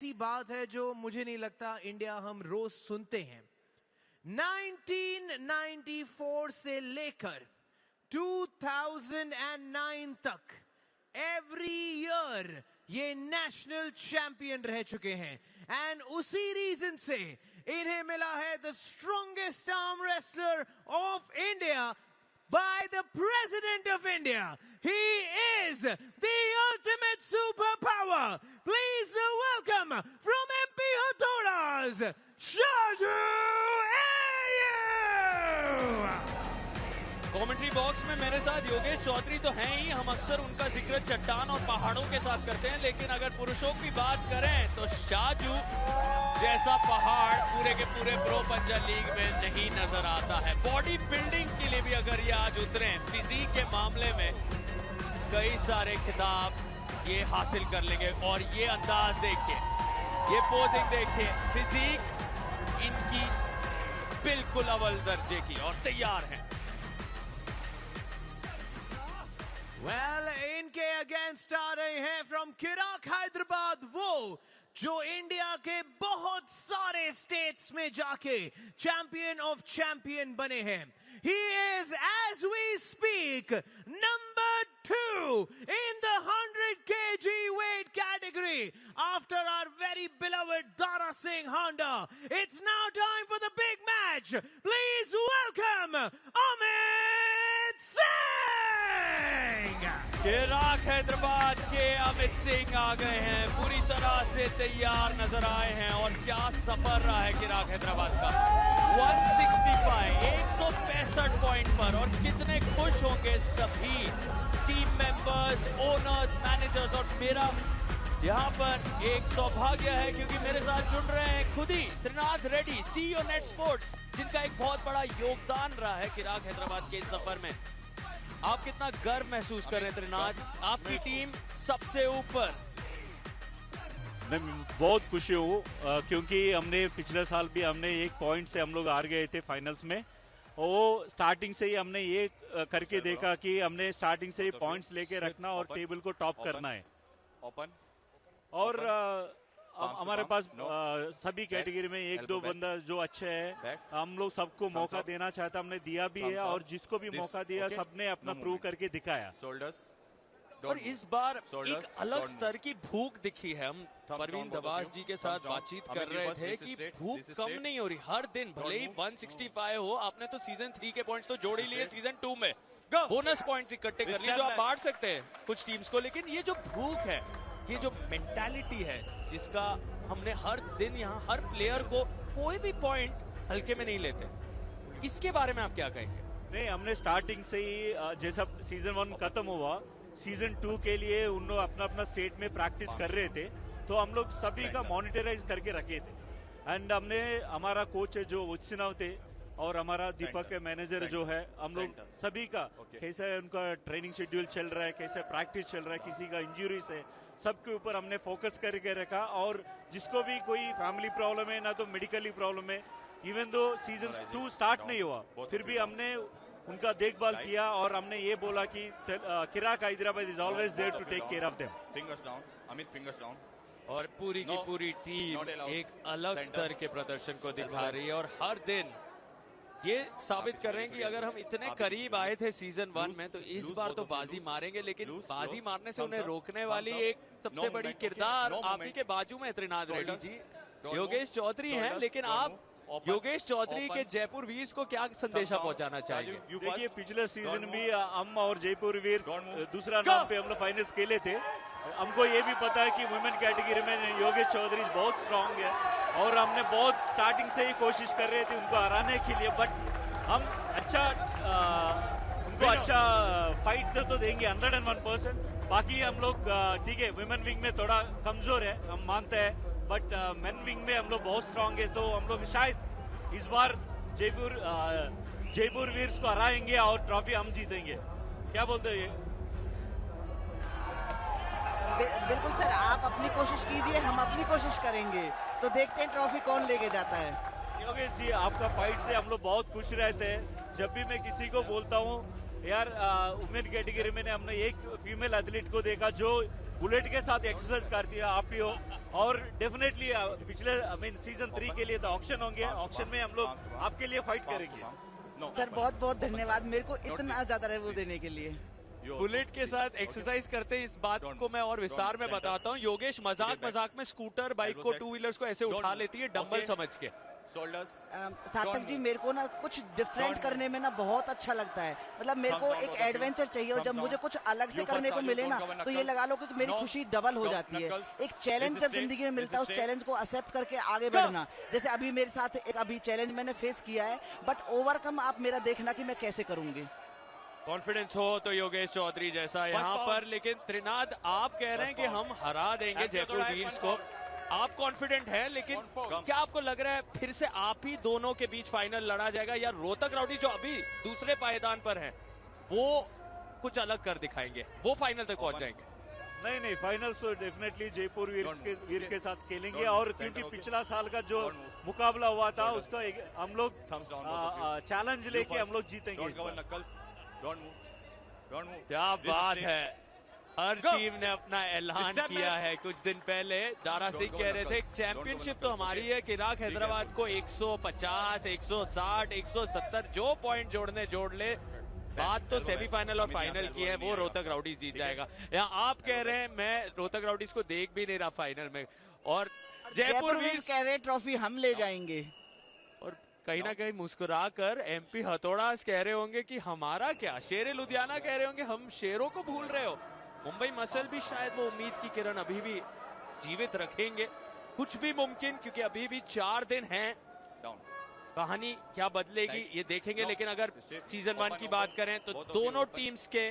ऐसी बात है जो मुझे नहीं लगता इंडिया हम रोज सुनते हैं। 1994 से लेकर 2009 तक एवरी ईयर ये नेशनल चैंपियन रह चुके हैं एंड उसी रीजन से इन्हें मिला है the strongest arm wrestler of India by the President of India. He is the ultimate superpower. Please welcome from MP Hathodas, Shaju Ayu. Commentary box में मेरे साथ योगेश चौधरी तो हैं ही। हम अक्सर उनका जिक्र चट्टान और पहाड़ों के साथ करते हैं, लेकिन अगर पुरुषों की बात करें तो शाजू जैसा पहाड़ पूरे के पूरे प्रो पंजा लीग में नहीं नजर आता है। बॉडी बिल्डिंग के लिए भी अगर ये आज उतरे, फिजिक के मामले में कई सारे खिताब ये हासिल कर लेंगे। और ये अंदाज देखिए, ये पोजिंग देखिए, फिजिक इनकी बिल्कुल अव्वल दर्जे की और तैयार है। Well, इनके अगेंस्ट आ रहे हैं फ्रॉम किराक हैदराबाद, वो जो इंडिया के बहुत सारे स्टेट्स में जाके चैंपियन ऑफ चैंपियन बने हैं। He is, as we speak, number 2 in the 100 kg weight category after our very beloved Dara Singh Honda. It's now time for the big match. Please welcome Amit Singh. किराक Hyderabad के अमित सिंह आ गए हैं, पूरी तरह से तैयार नजर आए हैं। और क्या सफर रहा है किराक हैदराबाद का। 165 पॉइंट पर, और कितने खुश होंगे सभी टीम मेंबर्स, ओनर्स, मैनेजर्स। और मेरा यहाँ पर एक सौभाग्य है क्योंकि मेरे साथ जुड़ रहे हैं खुद ही Trinath Reddy, CEO Net Sports, जिनका एक बहुत बड़ा योगदान रहा है किराक हैदराबाद के इस सफर में। आप कितना गर्व महसूस कर रहे हैं त्रिनाथ, आपकी टीम सबसे ऊपर? मैं बहुत खुशी हूँ क्योंकि हमने पिछले साल भी हमने एक पॉइंट से हम लोग हार गए थे फाइनल्स में। वो स्टार्टिंग से ही हमने ये करके देखा कि हमने स्टार्टिंग से ही पॉइंट्स लेके रखना और टेबल को टॉप करना है। और हमारे पास सभी कैटेगरी में एक दो बंदा जो अच्छे हैं, हम लोग सबको मौका देना चाहता, हमने दिया भी है। और जिसको भी मौका दिया सबने अपना प्रूव करके दिखाया। और इस बार एक अलग स्तर की भूख दिखी है। हम परवीन दवास जी के साथ बातचीत कर रहे थे कि भूख कम नहीं हो रही। हर दिन भले ही 165 हो, आपने तो सीजन 3 के पॉइंट्स तो जोड़ ही लिए सीजन 2 में, बोनस पॉइंट्स इकट्ठे कर लिए जो आप बांट सकते हैं कुछ टीम्स को। लेकिन ये जो भूख है, ये जो मेंटालिटी है, जिसका हमने हर दिन यहाँ हर प्लेयर को कोई भी पॉइंट हल्के में नहीं लेते, इसके बारे में आप क्या कहेंगे? नहीं, हमने स्टार्टिंग से ही जैसा सीजन 1 खत्म हुआ, सीजन 2 के लिए उन लोग अपना अपना स्टेट में प्रैक्टिस कर रहे थे, तो हम लोग सभी का मॉनिटराइज करके रखे थे। एंड हमने हमारा कोच है जो उच्चनाव थे और हमारा दीपक के मैनेजर जो है, हम लोग सभी का कैसे उनका ट्रेनिंग शेड्यूल चल रहा है, कैसे प्रैक्टिस चल रहा है, किसी का इंजरीज है, सबके ऊपर हमने फोकस करके रखा। और जिसको भी कोई फैमिली प्रॉब्लम है, ना तो मेडिकली प्रॉब्लम है, इवन दो सीजन 2 स्टार्ट नहीं हुआ, फिर भी हमने उनका देखभाल किया। और हमने ये बोला कि Kirak Hyderabad is always there to take care of them. Fingers down, Amit fingers down. और पूरी की पूरी टीम एक अलग स्तर के प्रदर्शन को दिखा रही है और हर दिन ये साबित कर रहे हैं कि अगर हम इतने करीब आए थे सीजन 1 में, तो इस बार तो बाजी मारेंगे। लेकिन बाजी मारने से उन्हें रोकने वाली एक सबसे बड़ी किरदार आप ही के बाजू में त्रिनाथ रेड्डी जी, योगेश चौधरी हैं। लेकिन आप योगेश चौधरी के जयपुर वीर्स को क्या संदेशा पहुंचाना चाहिए? देखिए, पिछले सीजन भी हम और जयपुर वीर्स दूसरा नाम पे हम लोग फाइनल्स खेले थे। हमको ये भी पता है कि वुमेन कैटेगरी में योगेश चौधरी बहुत स्ट्रांग है और हमने बहुत स्टार्टिंग से ही कोशिश कर रहे थे उनको हराने के लिए। बट हम उनको अच्छा फाइट तो देंगे 101%। बाकी हम लोग ठीक है, वुमेन विंग में थोड़ा कमजोर है, हम मानते हैं, बट मेन विंग में हम लोग बहुत स्ट्रांग है। तो हम लोग शायद इस बार जयपुर वीर्स को हराएंगे और ट्रॉफी हम जीतेंगे। क्या बोलते हैं? बिल्कुल सर, आप अपनी कोशिश कीजिए, हम अपनी कोशिश करेंगे, तो देखते हैं ट्रॉफी कौन लेके जाता है। योगेश जी, आपका फाइट से हम लोग बहुत खुश रहते हैं। जब भी मैं किसी को बोलता हूँ यार, वुमेन कैटेगरी में हमने एक फीमेल एथलीट को देखा जो बुलेट के साथ एक्सरसाइज करती है, आप ही हो। और डेफिनेटली पिछले सीजन 3 के लिए तो ऑक्शन होंगे, ऑक्शन में हम लोग आपके लिए फाइट करेंगे। सर बहुत बहुत धन्यवाद मेरे को इतना ज्यादा वो देने के लिए। बुलेट के साथ एक्सरसाइज करते इस बात को मैं और विस्तार में बताता हूँ। योगेश मजाक में स्कूटर बाइक को, टू व्हीलर्स को ऐसे उठा लेती है डंबल समझ के। सार्थक जी, मेरे को ना कुछ डिफरेंट करने में ना बहुत अच्छा लगता है। मतलब मेरे को एक एडवेंचर चाहिए और जब मुझे कुछ अलग से करने को मिले ना तो ये लगा लो कि मेरी खुशी डबल हो जाती है। एक चैलेंज जब जिंदगी में मिलता है उस चैलेंज को एक्सेप्ट करके आगे बढ़ना। जैसे अभी मेरे साथ एक अभी चैलेंज मैंने फेस किया है, बट ओवरकम आप मेरा देखना कि मैं कैसे करूंगी। कॉन्फिडेंस हो तो योगेश चौधरी जैसा यहाँ पर, लेकिन त्रिनाद आप कह रहे हैं कि हम हरा देंगे जयपुर वीर्स को। आप कॉन्फिडेंट हैं, लेकिन क्या आपको लग रहा है फिर से आप ही दोनों के बीच फाइनल लड़ा जाएगा, या रोहतक राउडी जो अभी दूसरे पायदान पर हैं वो कुछ अलग कर दिखाएंगे, वो फाइनल तक पहुंच जाएंगे? नहीं, फाइनल तो डेफिनेटली जयपुर वीर के साथ खेलेंगे। और क्योंकि पिछला साल का जो मुकाबला हुआ था उसका हम लोग चैलेंज लेके हम लोग जीतेंगे। क्या बात है, हर टीम ने अपना ऐलान किया है। कुछ दिन पहले दारा सिंह कह रहे थे चैंपियनशिप तो हमारी है, किराक हैदराबाद को 150, 160, 170 जो पॉइंट जोड़ने जोड़ ले। बात तो सेमीफाइनल और फाइनल की है, वो रोहतक राउडीज जीत जाएगा। यहाँ आप कह रहे हैं मैं रोहतक राउडीज को देख भी नहीं रहा फाइनल में, और जयपुर वीर्स कह रहे ट्रॉफी हम ले जाएंगे। और कहीं ना कहीं मुस्कुरा कर एमपी हथौड़ा कह रहे होंगे कि हमारा क्या, शेरे लुधियाना कह रहे होंगे हम शेरों को भूल रहे हो। मुंबई मसल भी शायद वो उम्मीद की किरण अभी भी जीवित रखेंगे। कुछ भी मुमकिन, क्योंकि अभी भी 4 दिन हैं। कहानी क्या बदलेगी ये देखेंगे। लेकिन अगर सीजन 1 की बात करें तो दोनों टीम्स के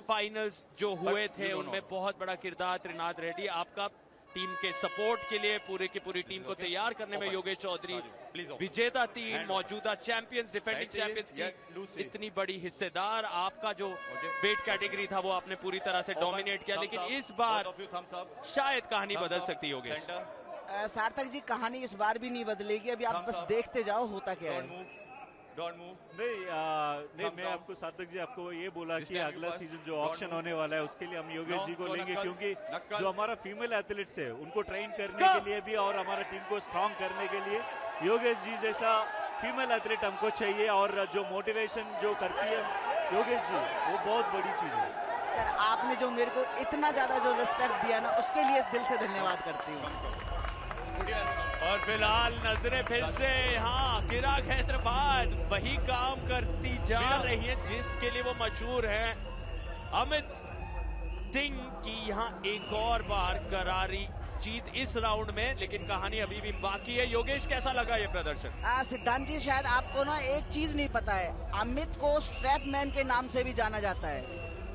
फाइनल्स जो हुए थे उनमें बहुत बड़ा किरदार त्रिनाद रेड्डी। आपका टीम के सपोर्ट के लिए पूरी की पूरी टीम को तैयार करने में योगेश चौधरी, विजेता टीम, मौजूदा चैंपियंस, डिफेंडिंग चैंपियंस की इतनी बड़ी हिस्सेदार। आपका जो वेट कैटेगरी था वो आपने पूरी तरह से डोमिनेट किया, लेकिन इस बार शायद कहानी बदल सकती है योगेश। सार्थक जी, कहानी इस बार भी नहीं बदलेगी, अभी आप बस देखते जाओ होता क्या है। नहीं, मैं आपको सार्थक जी आपको ये बोला कि अगला सीजन जो ऑक्शन होने वाला है उसके लिए हम योगेश जी को लेंगे, क्योंकि जो हमारा फीमेल एथलीट्स है उनको ट्रेन करने के लिए भी और हमारा टीम को स्ट्रांग करने के लिए योगेश जी जैसा फीमेल एथलीट हमको चाहिए। और जो मोटिवेशन जो करती है योगेश जी, वो बहुत बड़ी चीज है। आपने जो मेरे को इतना ज्यादा जो रिस्पेक्ट दिया ना उसके लिए दिल से धन्यवाद करती हूँ। और फिलहाल नजरें फिर से यहाँ किराक हैदराबाद वही काम करती जा रही है जिसके लिए वो मशहूर है। अमित सिंह की यहाँ एक और बार करारी जीत इस राउंड में, लेकिन कहानी अभी भी बाकी है। योगेश, कैसा लगा ये प्रदर्शन? सिद्धांत जी, शायद आपको ना एक चीज नहीं पता है, अमित को स्ट्रैप मैन के नाम से भी जाना जाता है।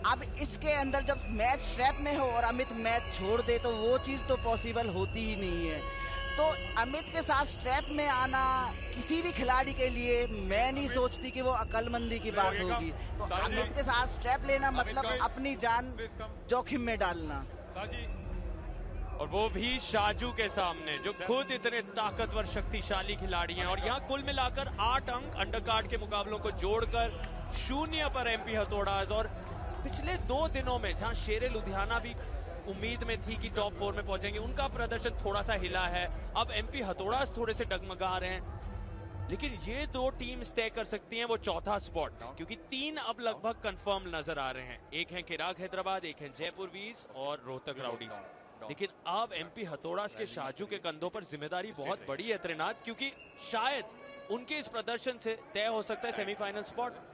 अब इसके अंदर जब मैच स्ट्रैप में हो और अमित मैच छोड़ दे तो वो चीज तो पॉसिबल होती ही नहीं है। तो अमित के साथ स्ट्रैप में आना किसी भी खिलाड़ी के लिए मैं नहीं सोचती कि वो अक्लमंदी की बात होगी। तो अमित के साथ स्ट्रैप लेना मतलब अपनी जान जोखिम में डालना, और वो भी शाजू के सामने जो खुद इतने ताकतवर शक्तिशाली खिलाड़ी हैं। और यहाँ कुल मिलाकर 8 अंक अंडरकार्ड के मुकाबलों को जोड़कर 0 पर एमपी हथौड़ाज। और पिछले 2 दिनों में जहां शेरे लुधियाना भी उम्मीद में थी कि टॉप 4 में पहुंचेंगे, उनका प्रदर्शन थोड़ा सा हिला है। अब एमपी हथौड़ाज थोड़े से डगमगा रहे हैं, लेकिन ये 2 टीम्स तय कर सकती हैं वो चौथा स्पॉट, क्योंकि 3 अब लगभग कंफर्म नजर आ रहे हैं। एक है किराक हैदराबाद, एक है जयपुर वीर्स और रोहतक राउडीज। लेकिन अब एमपी हथौड़ाज के शाजू के कंधों पर जिम्मेदारी बहुत बड़ी है त्रिनाथ, क्योंकि शायद उनके इस प्रदर्शन से तय हो सकता है सेमीफाइनल स्पॉट।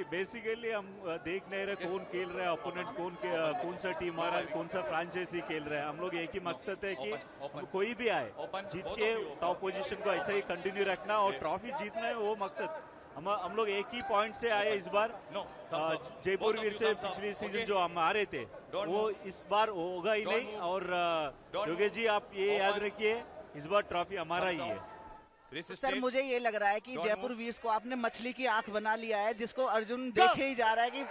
बेसिकली हम देख नहीं रहे कौन खेल रहा है, ओपोनेंट कौन सा टीम आ रहा है, कौन सा फ्रेंचाइजी खेल रहा है। हम लोग एक ही मकसद है कि कोई भी आए जीत के टॉप पोजीशन को ऐसे ही कंटिन्यू रखना और ट्रॉफी जीतना है, वो मकसद। हम लोग एक ही पॉइंट से आए इस बार। जयपुर वीर से पिछले सीजन जो हम हारे थे वो इस बार होगा ही नहीं। और योगेश जी, आप ये याद रखिए, इस बार ट्रॉफी हमारा ही है। सर, मुझे ये लग रहा है कि जयपुर वीर्स को आपने मछली की आंख बना लिया है, जिसको अर्जुन देखे ही जा रहा है कि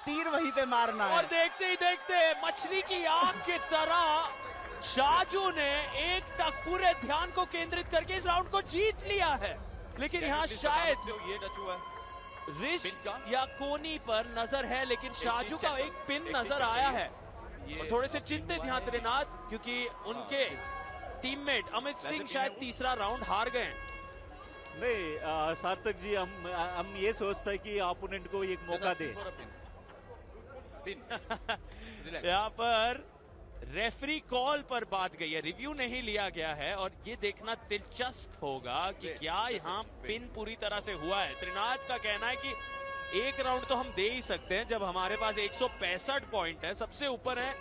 तीर वहीं पे मारना है। और देखते ही देखते मछली की आंख की तरह शाजू ने एक टक्कू पूरे ध्यान को केंद्रित करके इस राउंड को जीत लिया है। लेकिन यहाँ शायद ये टच हुआ है रिस्ट या कोनी पर नजर है, लेकिन शाजू का एक पिन नजर आया है। और थोड़े से चिंतित यहाँ त्रिनाथ, क्योंकि उनके टीममेट अमित सिंह शायद तीसरा राउंड हार गए। नहीं सार्थक जी, हम ये सोचते हैं कि अपोनेंट को एक मौका दे। यहाँ पर रेफरी कॉल पर बात गई है, रिव्यू नहीं लिया गया है और ये देखना दिलचस्प होगा कि क्या यहाँ पिन पूरी तरह से हुआ है। त्रिनाथ का कहना है कि एक राउंड तो हम दे ही सकते हैं जब हमारे पास 165 पॉइंट है, सबसे ऊपर है,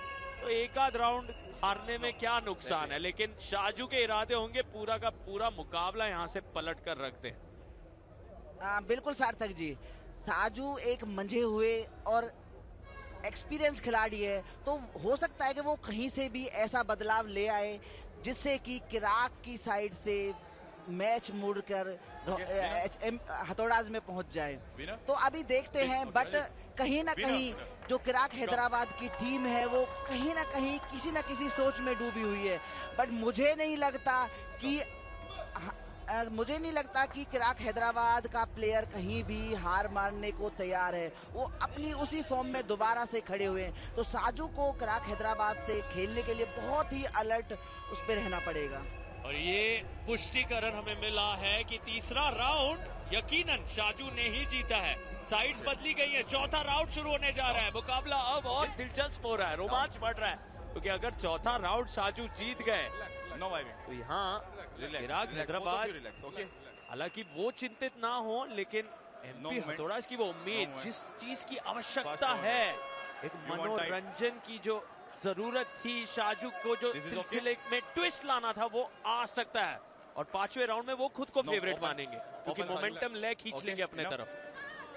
तो एक आध राउंड हारने में क्या नुकसान है। लेकिन शाजू के इरादे होंगे पूरा का पूरा मुकाबला यहाँ से पलट कर रख दें। बिल्कुल सार्थक जी, साजू एक मंझे हुए और एक्सपीरियंस खिलाड़ी है, तो हो सकता है कि वो कहीं से भी ऐसा बदलाव ले आए जिससे कि किराक की साइड से मैच मुड़कर हथौड़ाज में पहुंच जाए। तो अभी देखते हैं, बट कहीं ना कहीं जो किराक हैदराबाद की टीम है वो कहीं ना कहीं किसी ना किसी सोच में डूबी हुई है। बट मुझे नहीं लगता कि किराक हैदराबाद का प्लेयर कहीं भी हार मानने को तैयार है। वो अपनी उसी फॉर्म में दोबारा से खड़े हुए हैं। तो साजू को किराक हैदराबाद से खेलने के लिए बहुत ही अलर्ट उस पर रहना पड़ेगा। और ये पुष्टिकरण हमें मिला है कि तीसरा राउंड यकीनन शाजू ने ही जीता है। साइड्स बदली गई है, चौथा राउंड शुरू होने जा रहा है। मुकाबला अब और दिलचस्प हो रहा है, रोमांच बढ़ रहा है, क्योंकि अगर चौथा राउंड शाजू जीत गए तो यहाँ किराक हैदराबाद, हालांकि वो चिंतित ना हो, लेकिन एमपी हथौड़ाज की वो उम्मीद, जिस चीज की आवश्यकता है, एक मनोरंजन की जो जरूरत थी, शाजू को जो सिलसिले में ट्विस्ट लाना था, वो आ सकता है। और पांचवें राउंड में वो खुद को फेवरेट मानेंगे, क्योंकि मोमेंटम ले खींच लेंगे अपने तरफ।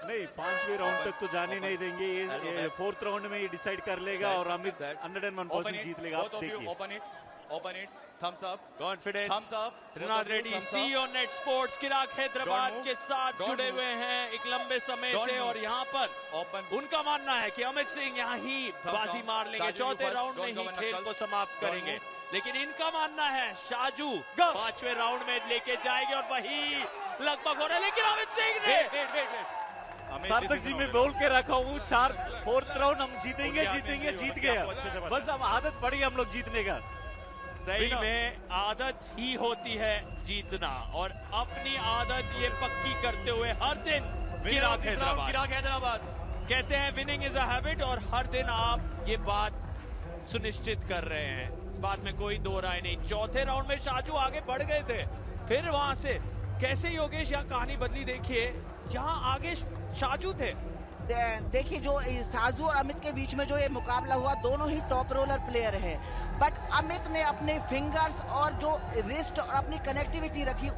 नहीं, पांचवें राउंड तक तो जाने नहीं देंगे। ये फोर्थ राउंड में ये डिसाइड कर लेगा और अमित 101% जीत लेगा। आप देखिए, open it, thumbs up, confidence. Thumbs up. Trinath Reddy, CEO Net Sports, Kirak Hyderabad के साथ जुड़े हुए हैं एक लंबे समय से, और यहाँ पर उनका मानना है कि अमित सिंह यहाँ ही बाजी मार लेंगे, चौथे राउंड में ही खेल को समाप्त करेंगे। लेकिन इनका मानना है शाजू पांचवें राउंड में लेके जाएंगे, और वही लगभग हो रहा है। लेकिन अमित सिंह ने, सार्थक जी मैं बोल के रखा हूँ, फोर्थ राउंड हम जीतेंगे, जीत गए। बस अब आदत पड़ी हम लोग जीतने का। सही में आदत ही होती है जीतना, और अपनी आदत ये पक्की करते हुए हर दिन किराक हैदराबाद कहते हैं विनिंग इज अ हैबिट, और हर दिन आप ये बात सुनिश्चित कर रहे हैं, इस बात में कोई दो राय नहीं। चौथे राउंड में शाजू आगे बढ़ गए थे, फिर वहां से कैसे योगेश यहाँ कहानी बदली, देखिए यहाँ आगे शाजू थे। देखिए, जो साजू और अमित के बीच में जो ये मुकाबला हुआ, दोनों ही टॉप रोलर प्लेयर हैं, बट अमित ने अपने फिंगर्स और जो रिस्ट और अपनी कनेक्टिविटी रखी,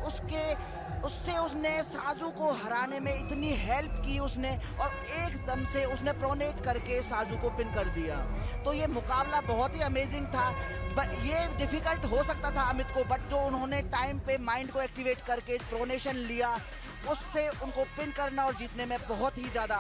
उससे उसने साजू को हराने में इतनी हेल्प की उसने, और एकदम से उसने प्रोनेट करके साजू को पिन कर दिया। तो ये मुकाबला बहुत ही अमेजिंग था। ये डिफिकल्ट हो सकता था अमित को, बट जो उन्होंने टाइम पे माइंड को एक्टिवेट करके प्रोनेशन लिया, उससे उनको पिन करना और जीतने में बहुत ही ज्यादा